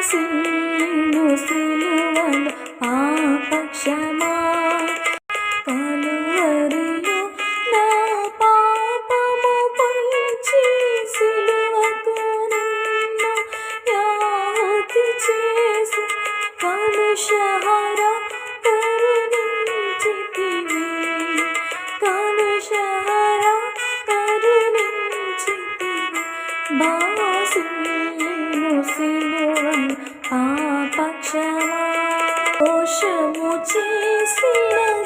సిల్లు సిలువను ఆ పక్షమా కలువరిలో నా పాపము పంచి సిలువకు నిన్ను యాతి చేసి కలుషహార కరుణించితివి కలుషహార కరుణించితివి బాసిల్లు సిలువను ఆ పక్షమా దోషము చేసిన